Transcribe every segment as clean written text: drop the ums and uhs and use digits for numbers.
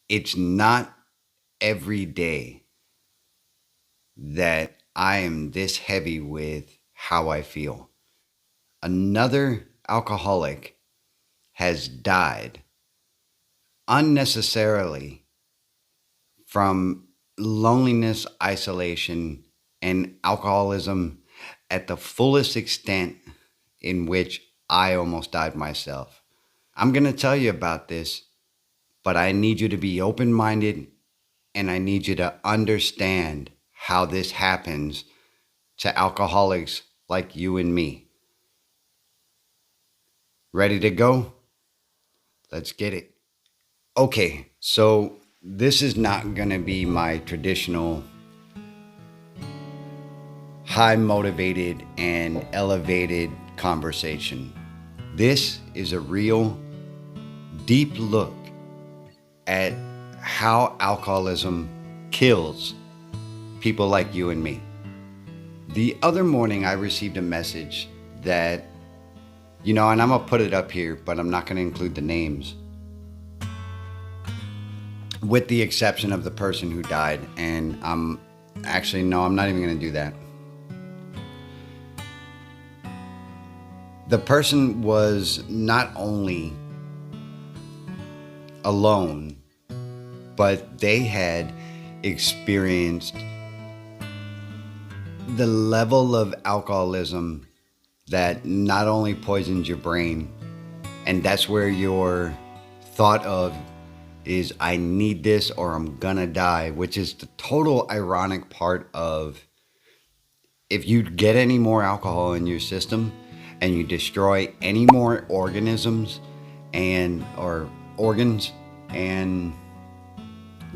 It's not every day that I am this heavy with how I feel. Another alcoholic has died unnecessarily from loneliness, isolation, and alcoholism at the fullest extent in which I almost died myself. I'm going to tell you about this, but I need you to be open minded and I need you to understand how this happens to alcoholics like you and me. Ready to go? Let's get it. Okay, so this is not going to be my traditional high motivated and elevated conversation. This is a real deep look at how alcoholism kills people like you and me. The other morning I received a message that, and I'm going to put it up here, but I'm not going to include the names, with the exception of the person who died. And I'm not even going to do that. The person was not only alone, but they had experienced the level of alcoholism that not only poisons your brain, and that's where your thought of is I need this or I'm gonna die, which is the total ironic part of if you get any more alcohol in your system and you destroy any more organisms or organs, and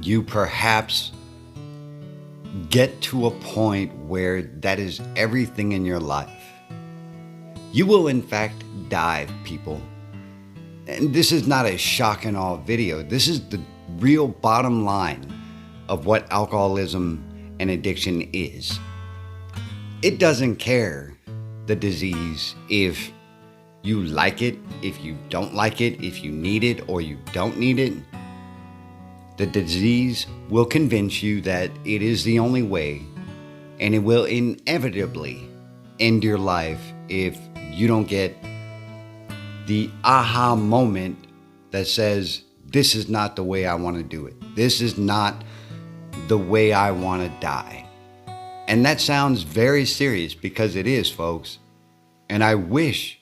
you perhaps get to a point where that is everything in your life, you will in fact die, people. And this is not a shock and awe video. This is the real bottom line of what alcoholism and addiction is. It doesn't care, the disease, if you like it, if you don't like it, if you need it or you don't need it. The disease will convince you that it is the only way, and it will inevitably end your life if you don't get the aha moment that says, this is not the way I want to do it. This is not the way I want to die. And that sounds very serious, because it is, folks. And I wish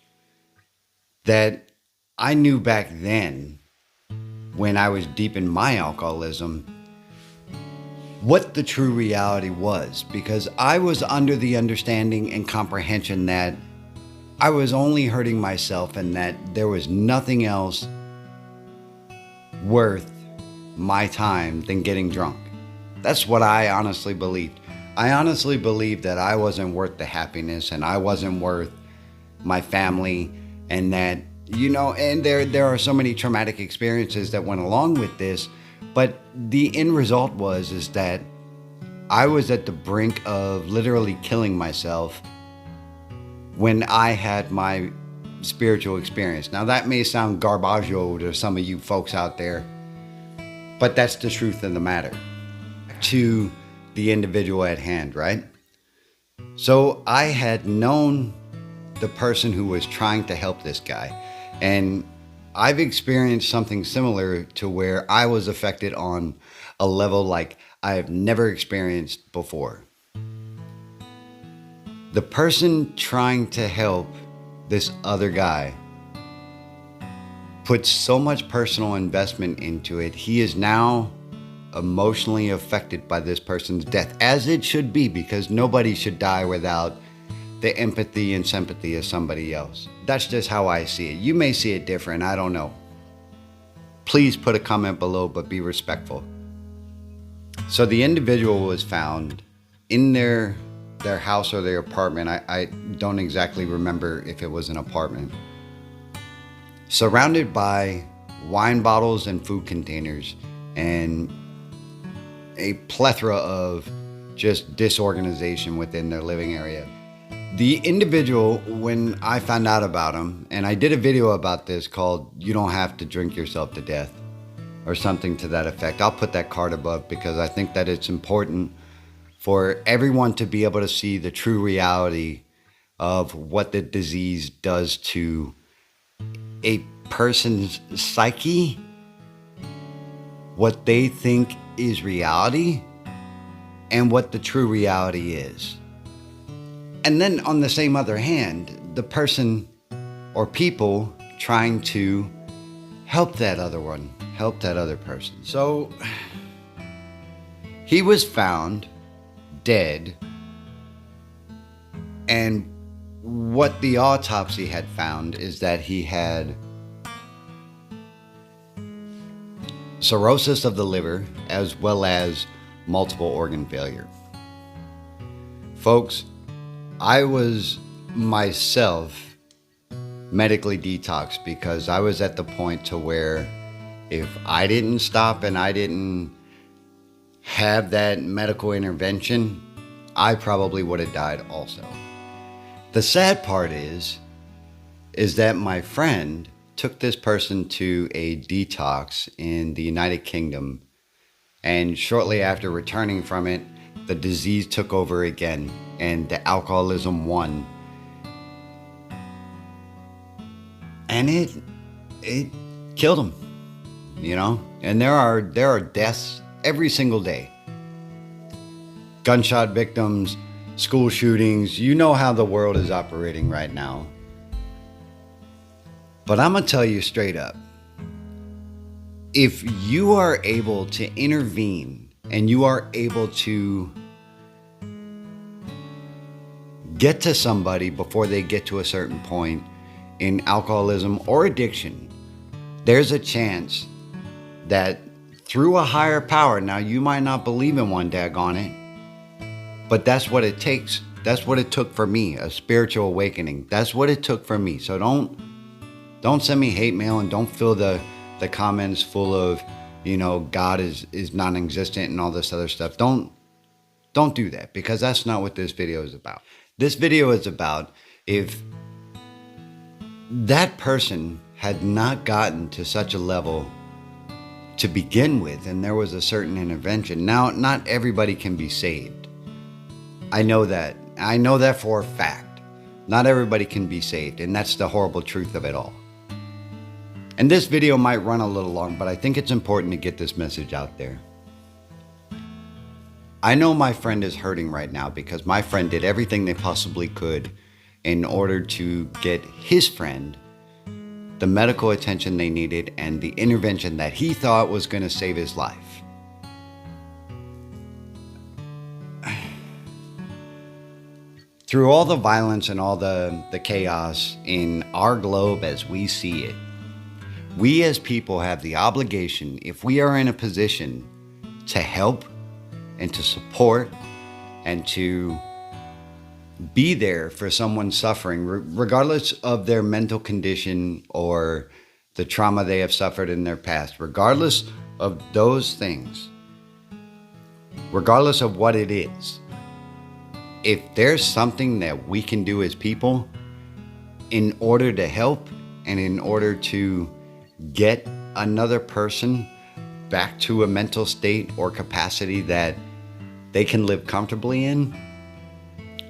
that I knew back then, when I was deep in my alcoholism, what the true reality was, because I was under the understanding and comprehension that I was only hurting myself and that there was nothing else worth my time than getting drunk. That's what I honestly believed. I honestly believed that I wasn't worth the happiness and I wasn't worth my family, and that, and there are so many traumatic experiences that went along with this, but the end result is that I was at the brink of literally killing myself when I had my spiritual experience. Now that may sound garbaggio to some of you folks out there, but that's the truth of the matter. To the individual at hand, right? So I had known the person who was trying to help this guy, and I've experienced something similar to where I was affected on a level like I have never experienced before. The person trying to help this other guy put so much personal investment into it. He is now emotionally affected by this person's death, as it should be, because nobody should die without the empathy and sympathy of somebody else. That's just how I see it. You may see it different, I don't know. Please put a comment below, but be respectful. So the individual was found in their house or their apartment. I don't exactly remember if it was an apartment. Surrounded by wine bottles and food containers and a plethora of just disorganization within their living area. The individual, when I found out about him, and I did a video about this called "You Don't Have to Drink Yourself to Death," or something to that effect. I'll put that card above because I think that it's important for everyone to be able to see the true reality of what the disease does to a person's psyche, what they think is reality, and what the true reality is. And then on the same other hand, the person or people trying to help that other person. So he was found dead, and what the autopsy had found is that he had cirrhosis of the liver as well as multiple organ failure. Folks, I was myself medically detoxed because I was at the point to where if I didn't stop and I didn't have that medical intervention, I probably would have died also. The sad part is that my friend took this person to a detox in the United Kingdom, and shortly after returning from it, the disease took over again and the alcoholism won. And it killed him, you know? And there are deaths every single day. Gunshot victims, school shootings, you know how the world is operating right now. But I'm gonna tell you straight up, if you are able to intervene and you are able to get to somebody before they get to a certain point in alcoholism or addiction, there's a chance that through a higher power, now you might not believe in one, daggone it, but that's what it takes. That's what it took for me, a spiritual awakening. That's what it took for me. So don't send me hate mail and don't fill the comments full of, you know, God is non-existent and all this other stuff. Don't do that, because that's not what this video is about. This video is about if that person had not gotten to such a level to begin with and there was a certain intervention. Now, not everybody can be saved. I know that. I know that for a fact. Not everybody can be saved, and that's the horrible truth of it all. And this video might run a little long, but I think it's important to get this message out there. I know my friend is hurting right now because my friend did everything they possibly could in order to get his friend the medical attention they needed and the intervention that he thought was going to save his life. Through all the violence and all the chaos in our globe as we see it, we as people have the obligation, if we are in a position to help and to support and to be there for someone suffering, regardless of their mental condition or the trauma they have suffered in their past, regardless of those things, regardless of what it is, if there's something that we can do as people in order to help and in order to get another person back to a mental state or capacity that they can live comfortably in,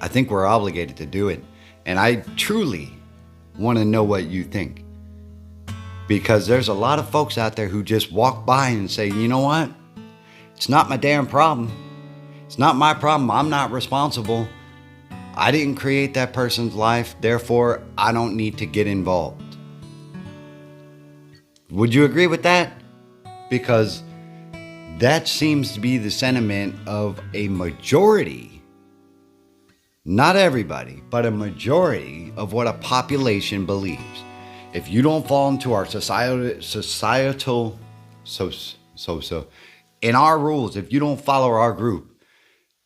I think we're obligated to do it. And I truly want to know what you think, because there's a lot of folks out there who just walk by and say, you know what? It's not my damn problem. It's not my problem. I'm not responsible. I didn't create that person's life. Therefore, I don't need to get involved. Would you agree with that? Because that seems to be the sentiment of a majority, not everybody, but a majority of what a population believes. If you don't fall into our societal, in our rules, if you don't follow our group,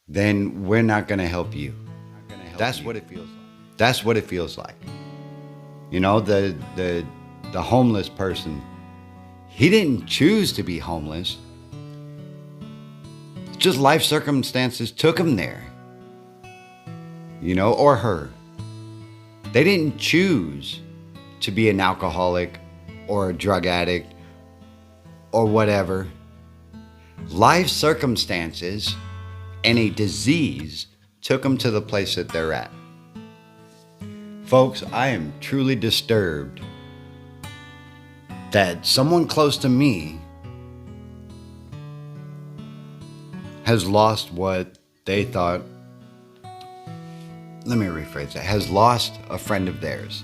then we're not going to help you. That's what it feels like. That's what it feels like. You know, the homeless person, he didn't choose to be homeless. Just life circumstances took him there. You know, or her. They didn't choose to be an alcoholic or a drug addict or whatever, life circumstances and a disease took them to the place that they're at. Folks, I am truly disturbed that someone close to me has lost what they thought, let me rephrase that, has lost a friend of theirs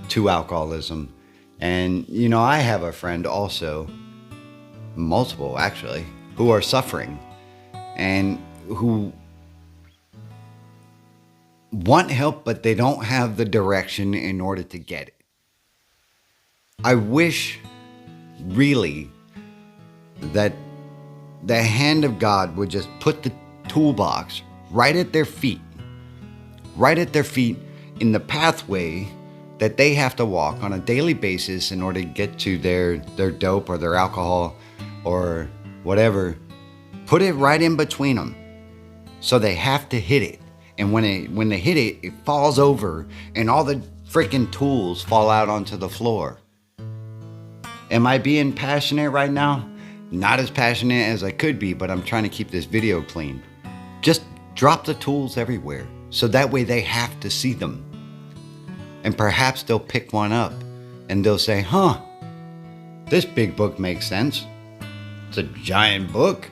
to alcoholism. And, I have a friend also, multiple actually, who are suffering and who want help, but they don't have the direction in order to get it. I wish really that the hand of God would just put the toolbox right at their feet in the pathway that they have to walk on a daily basis in order to get to their dope or their alcohol or whatever. Put it right in between them so they have to hit it. And when they hit it, it falls over and all the freaking tools fall out onto the floor. Am I being passionate right now? Not as passionate as I could be, but I'm trying to keep this video clean. Just drop the tools everywhere so that way they have to see them. And perhaps they'll pick one up and they'll say, this big book makes sense. It's a giant book.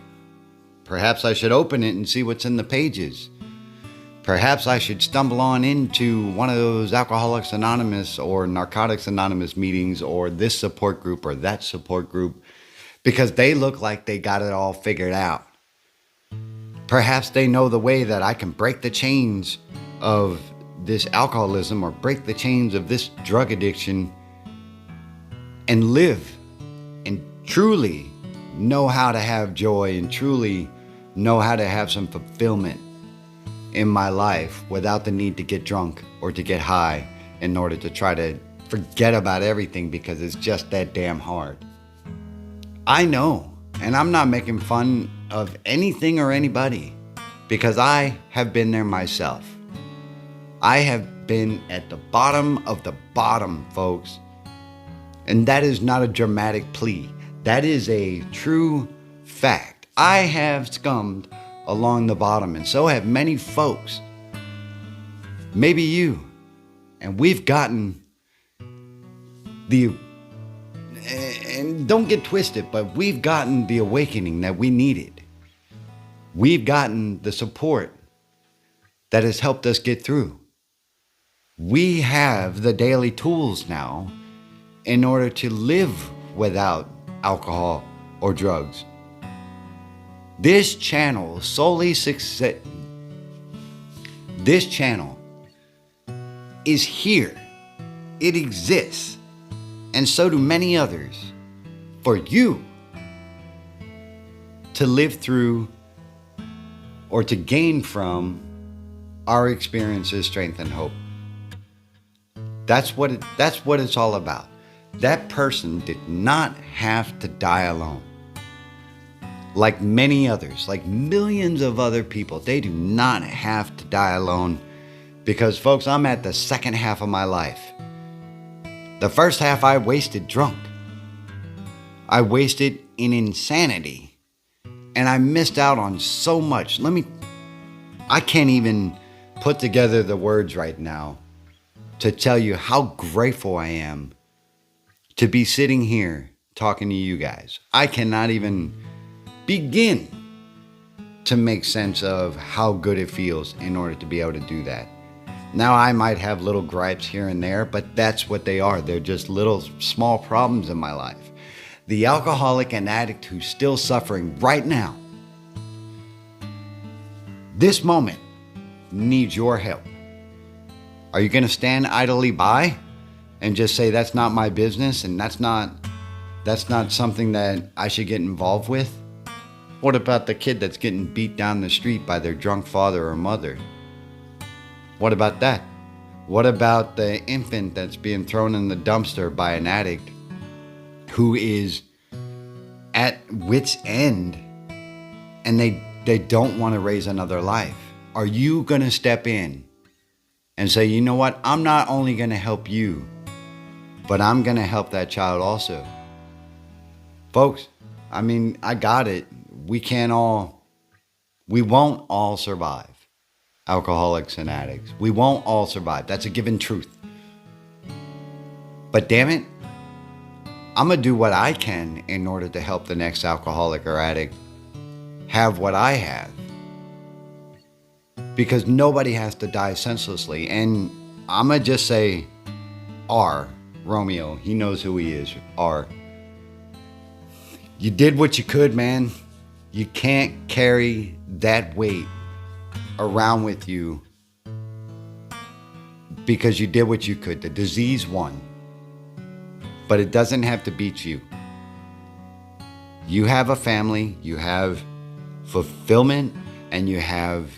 Perhaps I should open it and see what's in the pages. Perhaps I should stumble on into one of those Alcoholics Anonymous or Narcotics Anonymous meetings or this support group or that support group because they look like they got it all figured out. Perhaps they know the way that I can break the chains of this alcoholism or break the chains of this drug addiction and live and truly know how to have joy and truly know how to have some fulfillment in my life without the need to get drunk or to get high in order to try to forget about everything because it's just that damn hard. I know, and I'm not making fun of anything or anybody because I have been there myself. I have been at the bottom of the bottom, folks. And that is not a dramatic plea. That is a true fact. I have scummed along the bottom, and so have many folks. Maybe you. And we've gotten and don't get twisted, but we've gotten the awakening that we needed. We've gotten the support that has helped us get through. We have the daily tools now in order to live without alcohol or drugs. This channel This channel is here. It exists. And so do many others for you to live through or to gain from our experiences, strength, and hope. That's what it's all about. That person did not have to die alone. Like many others, like millions of other people, they do not have to die alone because, folks, I'm at the second half of my life. The first half I wasted drunk. I wasted in insanity. And I missed out on so much. I can't even put together the words right now to tell you how grateful I am to be sitting here talking to you guys. I cannot even begin to make sense of how good it feels in order to be able to do that. Now, I might have little gripes here and there, but that's what they are. They're just little small problems in my life. The alcoholic and addict who's still suffering right now, this moment, needs your help. Are you going to stand idly by and just say that's not my business and that's not something that I should get involved with? What about the kid that's getting beat down the street by their drunk father or mother? What about that? What about the infant that's being thrown in the dumpster by an addict who is at wit's end and they don't want to raise another life? Are you going to step in and say, you know what? I'm not only going to help you, but I'm going to help that child also. Folks, I mean, I got it. We won't all survive. Alcoholics and addicts. We won't all survive. That's a given truth. But damn it, I'm going to do what I can in order to help the next alcoholic or addict have what I have. Because nobody has to die senselessly. And I'm going to just say, Romeo, he knows who he is. You did what you could, man. You can't carry that weight around with you because you did what you could. The disease won. But it doesn't have to beat you. You have a family, you have fulfillment, and you have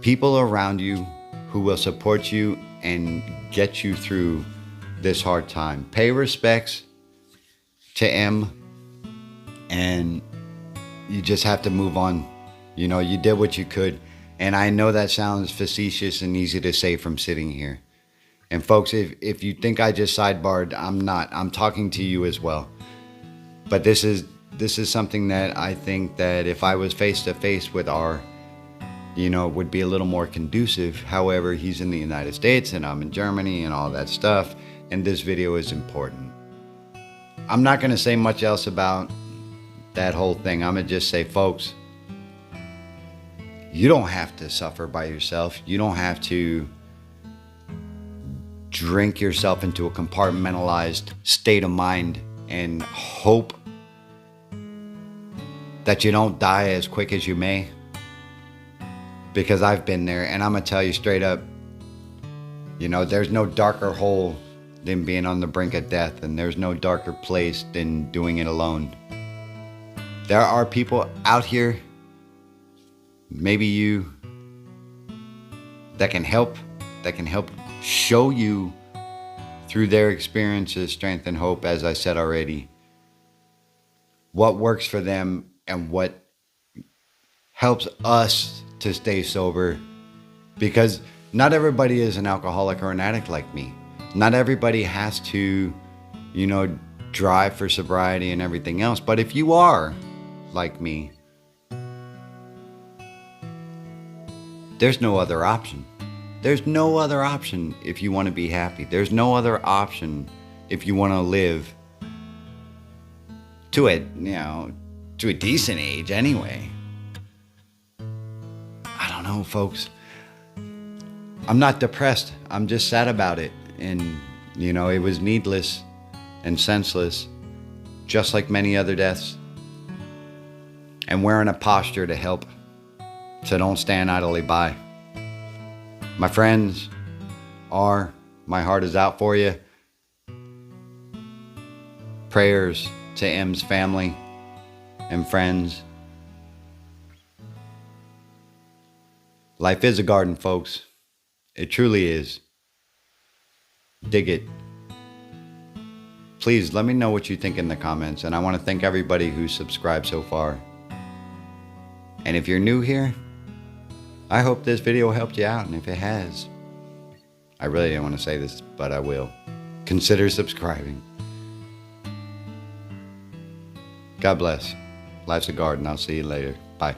people around you who will support you and get you through this hard time. Pay respects to M, and you just have to move on. You know, you did what you could. And I know that sounds facetious and easy to say from sitting here. And folks, if you think I just sidebarred, I'm not. I'm talking to you as well. But this is something that I think that if I was face to face with would be a little more conducive. However, he's in the United States and I'm in Germany and all that stuff. And this video is important. I'm not going to say much else about that whole thing. I'm going to just say, folks, you don't have to suffer by yourself. You don't have to drink yourself into a compartmentalized state of mind and hope that you don't die as quick as you may. Because I've been there, and I'm going to tell you straight up, there's no darker hole than being on the brink of death, and there's no darker place than doing it alone. There are people out here, maybe you, that can help show you through their experiences, strength, and hope, as I said already, what works for them and what helps us to stay sober. Because not everybody is an alcoholic or an addict like me. Not everybody has to, drive for sobriety and everything else. But if you are like me, there's no other option. There's no other option if you want to be happy. There's no other option if you want to live to a decent age anyway. I don't know, folks. I'm not depressed. I'm just sad about it. And, it was needless and senseless, just like many other deaths. And we're in a posture to help. So don't stand idly by. My friends, my heart is out for you. Prayers to M's family and friends. Life is a garden, folks. It truly is. Dig it. Please let me know what you think in the comments. And I want to thank everybody who's subscribed so far. And if you're new here, I hope this video helped you out, and if it has, I really didn't want to say this, but I will. Consider subscribing. God bless. Life's a garden. I'll see you later. Bye.